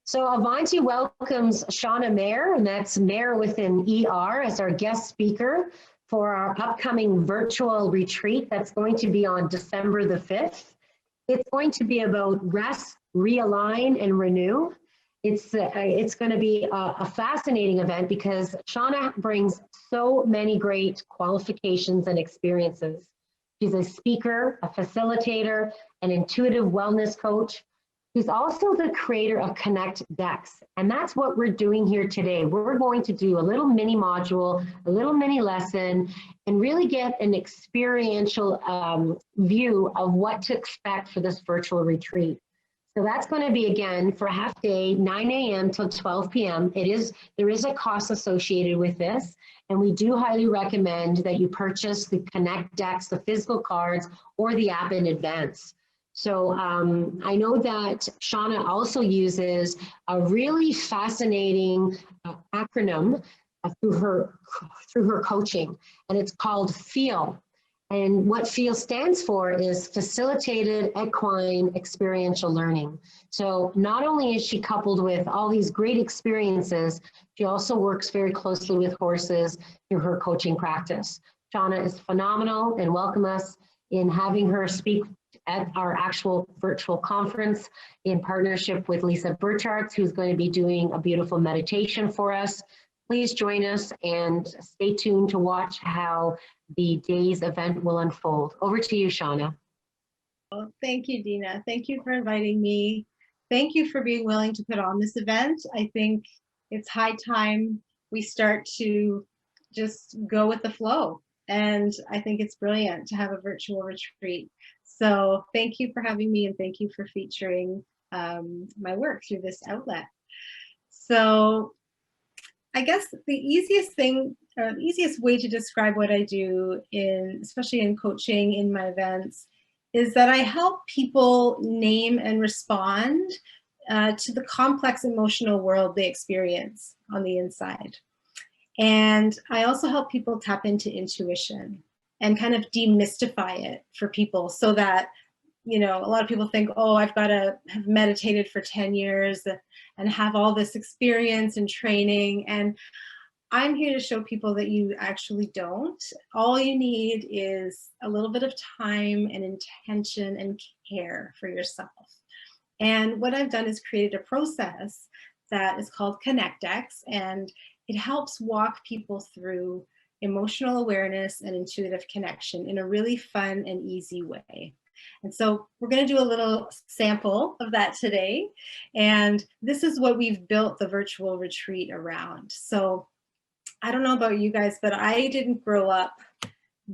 So Avanti welcomes Shauna Mayer, and that's Mayer with an ER, as our guest speaker for our upcoming virtual retreat that's going to be on December the 5th. It's going to be about rest, realign, and renew. It's going to be a fascinating event because Shauna brings so many great qualifications and experiences. She's a speaker, a facilitator, an intuitive wellness coach. She's also the creator of Connect Decks, and that's what we're doing here today. We're going to do a little mini module, a little mini lesson, and really get an experiential view of what to expect for this virtual retreat. So that's going to be, again, for a half day, 9 a.m. till 12 p.m. There is a cost associated with this, and we do highly recommend that you purchase the Connect Decks, the physical cards, or the app in advance. So I know that Shauna also uses a really fascinating acronym through her coaching, and it's called FEEL. And what FEEL stands for is Facilitated Equine Experiential Learning. So not only is she coupled with all these great experiences, she also works very closely with horses through her coaching practice. Shauna is phenomenal, and welcome us in having her speak at our actual virtual conference in partnership with Lisa Burchardt, who's going to be doing a beautiful meditation for us. Please join us and stay tuned to watch how the day's event will unfold. Over to you, Shauna. Well, thank you, Dina. Thank you for inviting me. Thank you for being willing to put on this event. I think it's high time we start to just go with the flow. And I think it's brilliant to have a virtual retreat. So thank you for having me, and thank you for featuring my work through this outlet. So I guess the easiest thing, or the easiest way to describe what I do, especially in coaching in my events, is that I help people name and respond to the complex emotional world they experience on the inside. And I also help people tap into intuition and kind of demystify it for people, so that, you know, a lot of people think, oh, I've got to have meditated for 10 years and have all this experience and training. And I'm here to show people that you actually don't. All you need is a little bit of time and intention and care for yourself. And what I've done is created a process that is called Connect Decks, and it helps walk people through emotional awareness and intuitive connection in a really fun and easy way. And so we're going to do a little sample of that today. And this is what we've built the virtual retreat around. So I don't know about you guys, but I didn't grow up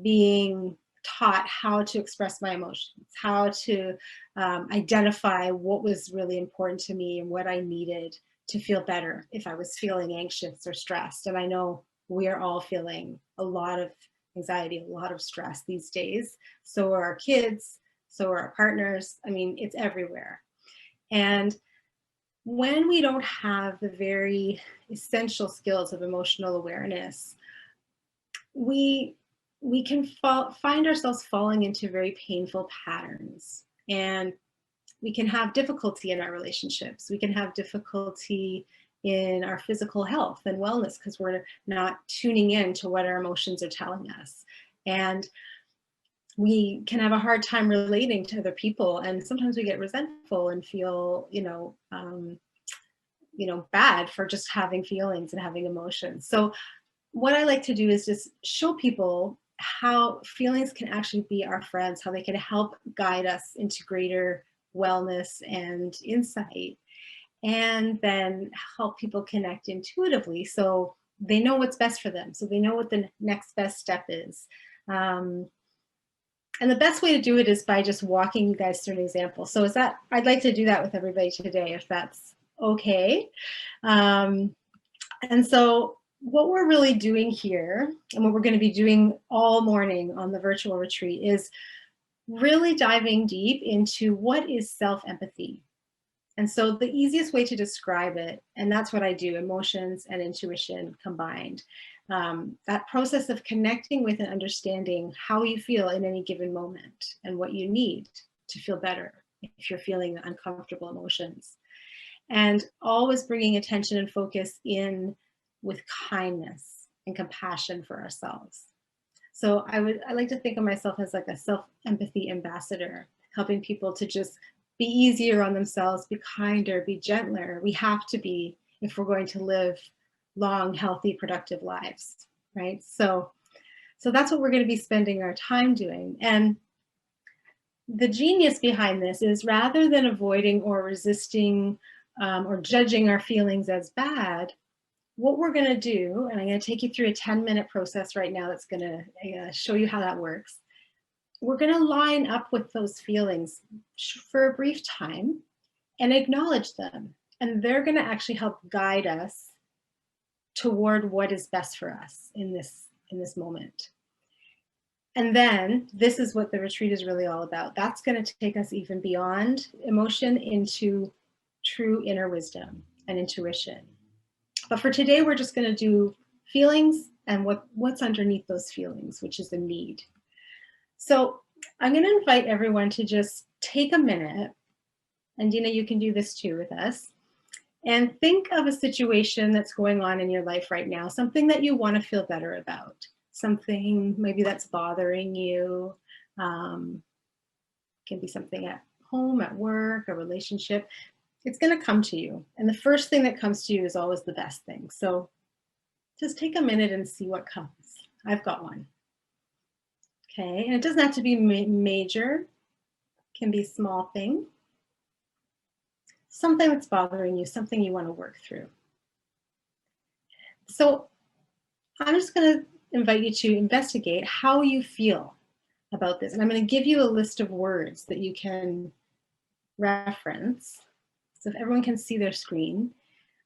being taught how to express my emotions, how to identify what was really important to me and what I needed to feel better if I was feeling anxious or stressed. And I know we are all feeling a lot of anxiety, a lot of stress these days. So are our kids, so are our partners. I mean, it's everywhere. And when we don't have the very essential skills of emotional awareness, we can find ourselves falling into very painful patterns. And we can have difficulty in our relationships. We can have difficulty in our physical health and wellness because we're not tuning in to what our emotions are telling us. And we can have a hard time relating to other people. And sometimes we get resentful and feel, bad for just having feelings and having emotions. So what I like to do is just show people how feelings can actually be our friends, how they can help guide us into greater wellness and insight, and then help people connect intuitively so they know what's best for them, so they know what the next best step is. And the best way to do it is by just walking you guys through an example. So I'd like to do that with everybody today, if that's okay. And so what we're really doing here, and what we're going to be doing all morning on the virtual retreat, is really diving deep into what is self-empathy. And so the easiest way to describe it, and that's what I do, emotions and intuition combined, that process of connecting with and understanding how you feel in any given moment and what you need to feel better if you're feeling uncomfortable emotions. and always bringing attention and focus in with kindness and compassion for ourselves. So I like to think of myself as like a self-empathy ambassador, helping people to just be easier on themselves, be kinder, be gentler. We have to be if we're going to live long, healthy, productive lives, right? So that's what we're going to be spending our time doing. And the genius behind this is, rather than avoiding or resisting or judging our feelings as bad, what we're going to do, and I'm going to take you through a 10-minute process right now that's going to show you how that works. We're going to line up with those feelings for a brief time and acknowledge them. And they're going to actually help guide us toward what is best for us in this moment. And then this is what the retreat is really all about. That's going to take us even beyond emotion into true inner wisdom and intuition. But for today, we're just going to do feelings and what's underneath those feelings, which is a need. So I'm going to invite everyone to just take a minute, and Dina, you can do this too with us, and think of a situation that's going on in your life right now, something that you want to feel better about, something maybe that's bothering you. It can be something at home, at work, a relationship. It's going to come to you. And the first thing that comes to you is always the best thing. So just take a minute and see what comes. I've got one. Okay, and it doesn't have to be major. It can be a small thing. Something that's bothering you, something you want to work through. So I'm just going to invite you to investigate how you feel about this. And I'm going to give you a list of words that you can reference. So if everyone can see their screen,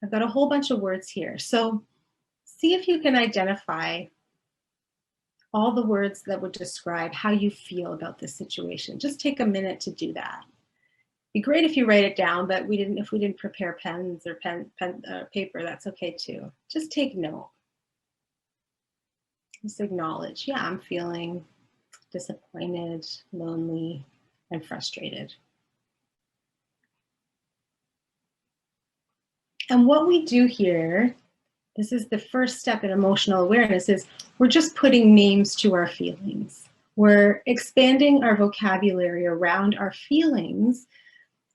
I've got a whole bunch of words here. So see if you can identify all the words that would describe how you feel about this situation. Just take a minute to do that. It'd be great if you write it down, but if we didn't prepare pens or paper, that's okay too. Just take note. Just acknowledge, yeah, I'm feeling disappointed, lonely, and frustrated. And what we do here, this is the first step in emotional awareness, is we're just putting names to our feelings. We're expanding our vocabulary around our feelings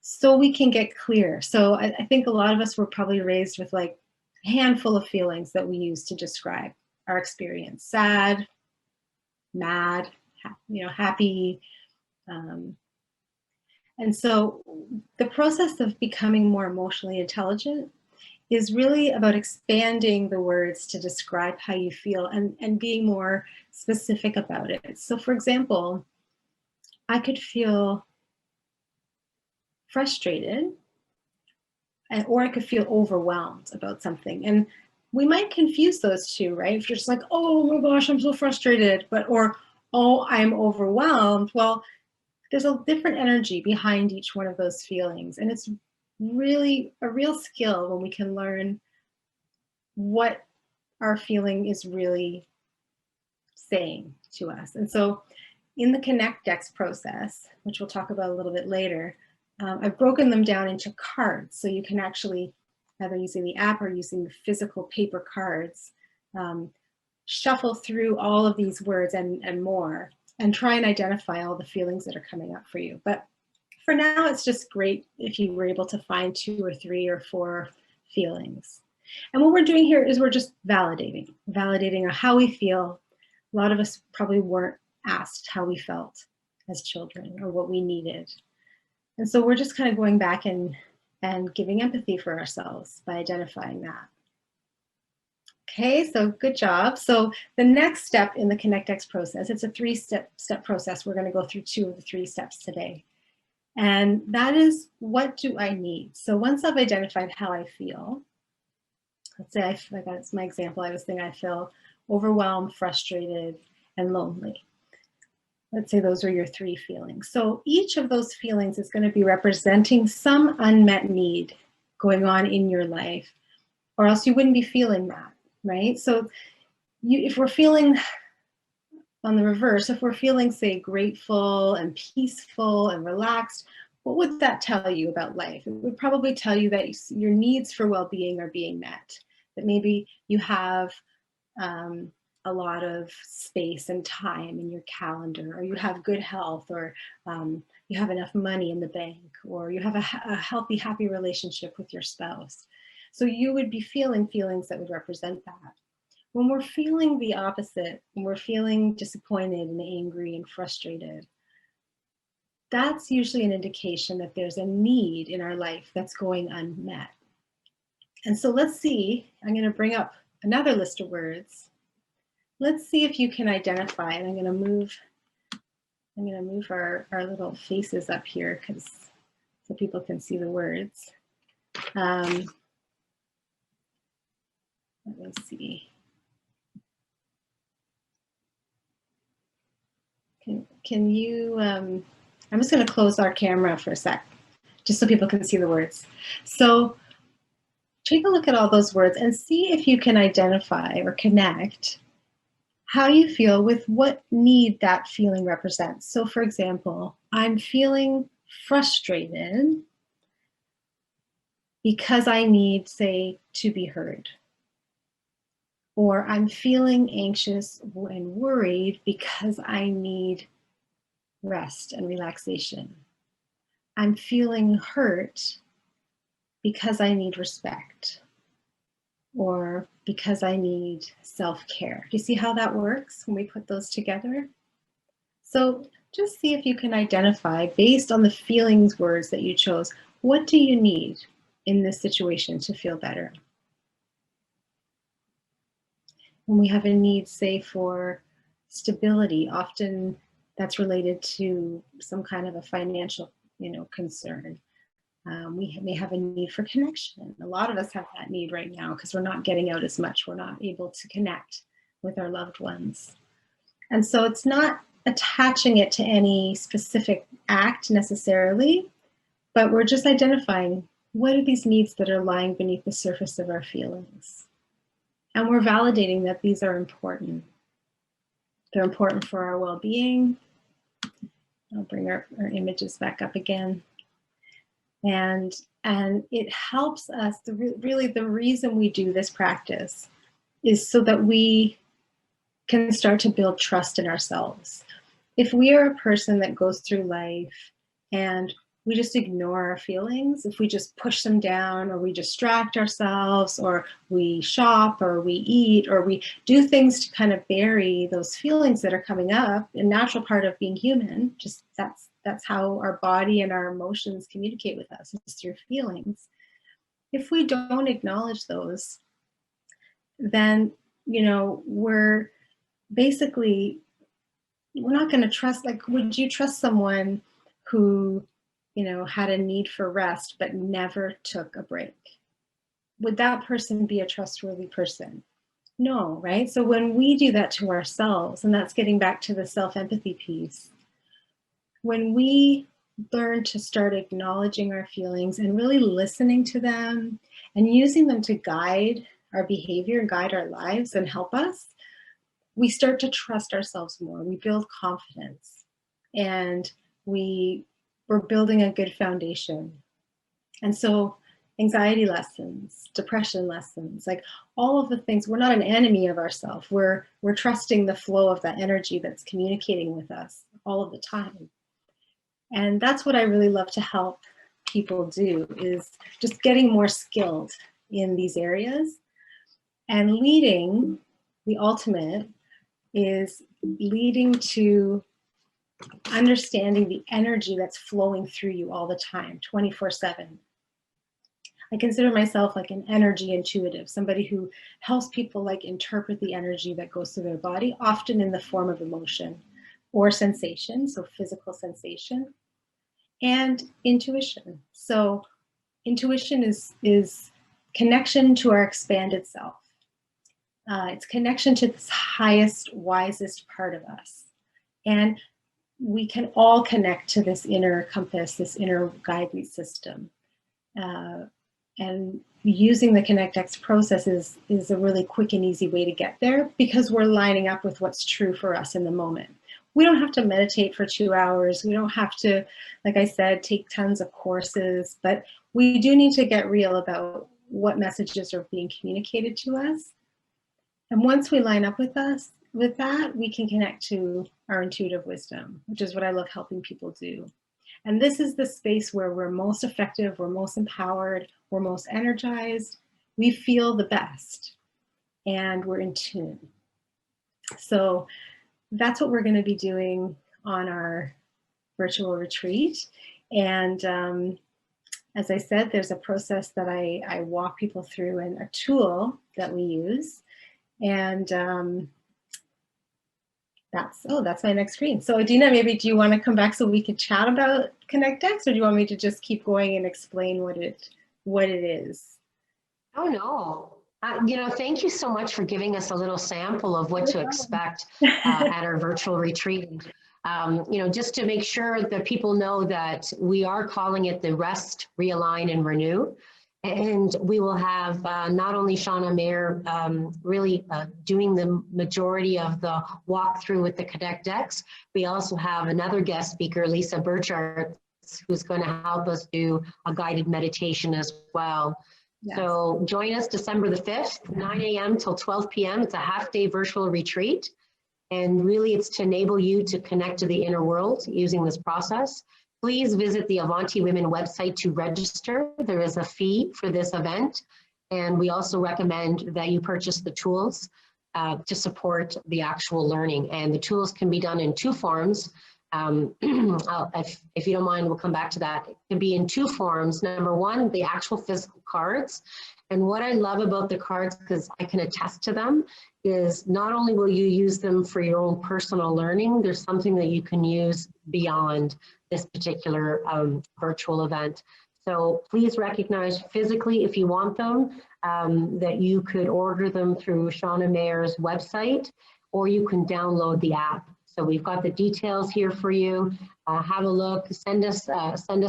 so we can get clear. So I think a lot of us were probably raised with like a handful of feelings that we use to describe our experience: sad, mad, happy. And so the process of becoming more emotionally intelligent is really about expanding the words to describe how you feel and being more specific about it. So for example, I could feel frustrated, or I could feel overwhelmed about something. And we might confuse those two, right? If you're just like, oh my gosh, I'm so frustrated, or, oh, I'm overwhelmed. Well, there's a different energy behind each one of those feelings. And it's really a real skill when we can learn what our feeling is really saying to us. And so in the Connect Decks process, which we'll talk about a little bit later, I've broken them down into cards. So you can actually, either using the app or using the physical paper cards, shuffle through all of these words and more, and try and identify all the feelings that are coming up for you. But for now, it's just great if you were able to find 2 or 3 or 4 feelings. And what we're doing here is we're just validating how we feel. A lot of us probably weren't asked how we felt as children or what we needed. And so we're just kind of going back and giving empathy for ourselves by identifying that. Okay, so good job. So the next step in the Connect X process, it's a 3-step process. We're going to go through 2 of the 3 steps today. And that is, what do I need? So once I've identified how I feel, let's say that's my example. I was thinking I feel overwhelmed, frustrated, and lonely. Let's say those are your 3 feelings. So each of those feelings is going to be representing some unmet need going on in your life, or else you wouldn't be feeling that, right? So if we're feeling on the reverse, if we're feeling, say, grateful and peaceful and relaxed, what would that tell you about life? It would probably tell you that your needs for well-being are being met, that maybe you have a lot of space and time in your calendar, or you have good health, or you have enough money in the bank, or you have a healthy, happy relationship with your spouse. So you would be feeling feelings that would represent that. When we're feeling the opposite, when we're feeling disappointed and angry and frustrated, that's usually an indication that there's a need in our life that's going unmet. And so let's see, I'm going to bring up another list of words. Let's see if you can identify, and I'm going to move our little faces up here so people can see the words. Let me see. Can you, I'm just going to close our camera for a sec, just so people can see the words. So take a look at all those words and see if you can identify or connect how you feel with what need that feeling represents. So for example, I'm feeling frustrated because I need, say, to be heard. Or I'm feeling anxious and worried because I need rest and relaxation. I'm feeling hurt because I need respect, or because I need self-care. Do you see how that works when we put those together? So just see if you can identify, based on the feelings words that you chose, what do you need in this situation to feel better? When we have a need, say, for stability, often that's related to some kind of a financial, concern. We may have a need for connection. A lot of us have that need right now because we're not getting out as much. We're not able to connect with our loved ones. And so it's not attaching it to any specific act necessarily, but we're just identifying what are these needs that are lying beneath the surface of our feelings. And we're validating that these are important. They're important for our well-being. I'll bring our images back up again. And it helps us, really the reason we do this practice is so that we can start to build trust in ourselves. If we are a person that goes through life and we just ignore our feelings, if we just push them down, or we distract ourselves, or we shop, or we eat, or we do things to kind of bury those feelings that are coming up, a natural part of being human, just that's how our body and our emotions communicate with us, is through feelings. If we don't acknowledge those, then, we're not going to trust. Like, would you trust someone who, had a need for rest but never took a break? Would that person be a trustworthy person? No, right? So when we do that to ourselves, and that's getting back to the self-empathy piece, when we learn to start acknowledging our feelings and really listening to them and using them to guide our behavior, guide our lives, and help us, we start to trust ourselves more. We build confidence, and we're building a good foundation. And so anxiety lessens, depression lessens, like all of the things, we're not an enemy of ourselves. We're trusting the flow of that energy that's communicating with us all of the time. And that's what I really love to help people do, is just getting more skilled in these areas. And leading, the ultimate, is leading to understanding the energy that's flowing through you all the time, 24/7. I consider myself like an energy intuitive, somebody who helps people like interpret the energy that goes through their body, often in the form of emotion or sensation, so physical sensation, and intuition. So intuition is connection to our expanded self. It's connection to this highest, wisest part of us. And we can all connect to this inner compass, this inner guidance system. And using the ConnectX process is a really quick and easy way to get there, because we're lining up with what's true for us in the moment. we don't have to meditate for 2 hours. We don't have to, like I said, take tons of courses, but we do need to get real about what messages are being communicated to us. And once we line up with that, we can connect to our intuitive wisdom, which is what I love helping people do. And this is the space where we're most effective, we're most empowered, we're most energized, we feel the best, and we're in tune. So that's what we're going to be doing on our virtual retreat. And as I said, there's a process that I walk people through and a tool that we use. And that's my next screen. So Adina, maybe do you want to come back so we can chat about ConnectX, or do you want me to just keep going and explain what it is? Oh, no. Thank you so much for giving us a little sample of what to expect at our virtual retreat. Just to make sure that people know that we are calling it the Rest, Realign, and Renew. And we will have not only Shauna Mayer really doing the majority of the walkthrough with the ConnectX, we also have another guest speaker, Lisa Burchard, who's going to help us do a guided meditation as well. Yes. So join us December the 5th, 9 a.m. till 12 p.m. It's a half-day virtual retreat. And really it's to enable you to connect to the inner world using this process. Please visit the Avanti Women website to register. There is a fee for this event. And we also recommend that you purchase the tools to support the actual learning. And the tools can be done in two forms. If you don't mind, we'll come back to that. It can be in two forms. Number one, the actual physical cards. And what I love about the cards, because I can attest to them, is not only will you use them for your own personal learning, there's something that you can use beyond this particular virtual event. So please recognize physically, if you want them, that you could order them through Shauna Mayer's website, or you can download the app. So we've got the details here for you. Have a look, send us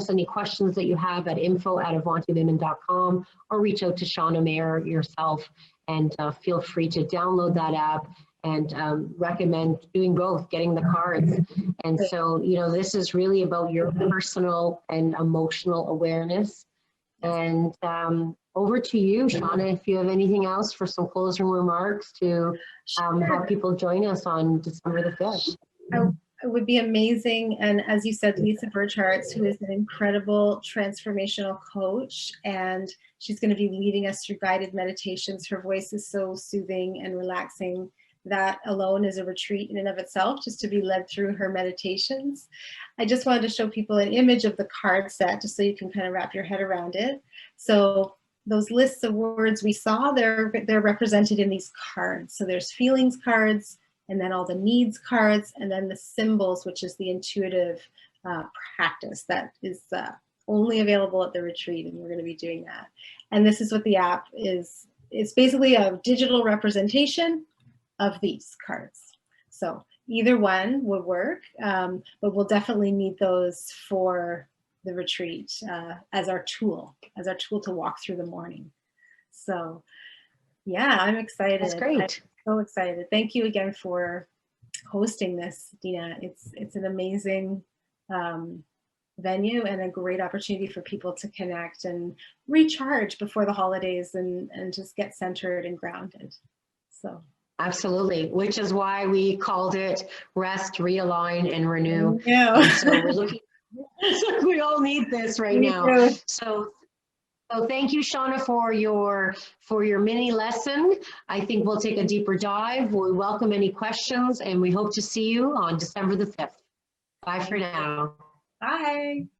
any questions that you have at info@avantiwomen.com, or reach out to Shauna Mayer yourself, and feel free to download that app, and recommend doing both, getting the cards. And so, this is really about your personal and emotional awareness. And over to you, Shauna, if you have anything else for some closing remarks to have people join us on December the 5th. It would be amazing. And as you said, Lisa Burchard, who is an incredible transformational coach, and she's going to be leading us through guided meditations. Her voice is so soothing and relaxing. That alone is a retreat in and of itself, just to be led through her meditations. I just wanted to show people an image of the card set, just so you can kind of wrap your head around it. So those lists of words we saw, they're represented in these cards. So there's feelings cards, and then all the needs cards, and then the symbols, which is the intuitive practice that is only available at the retreat, and we're going to be doing that. And this is what the app is. It's basically a digital representation of these cards. So either one would work, but we'll definitely need those for the retreat as our tool to walk through the morning. So yeah, I'm excited. That's great. I'm so excited. Thank you again for hosting this, Dina. It's an amazing venue and a great opportunity for people to connect and recharge before the holidays and just get centered and grounded. So. Absolutely, which is why we called it Rest, Realign, and Renew. Yeah. And so we're looking, we all need this right now. So thank you, Shauna, for your mini lesson. I think we'll take a deeper dive. We welcome any questions, and we hope to see you on December the 5th. Bye for now. Bye.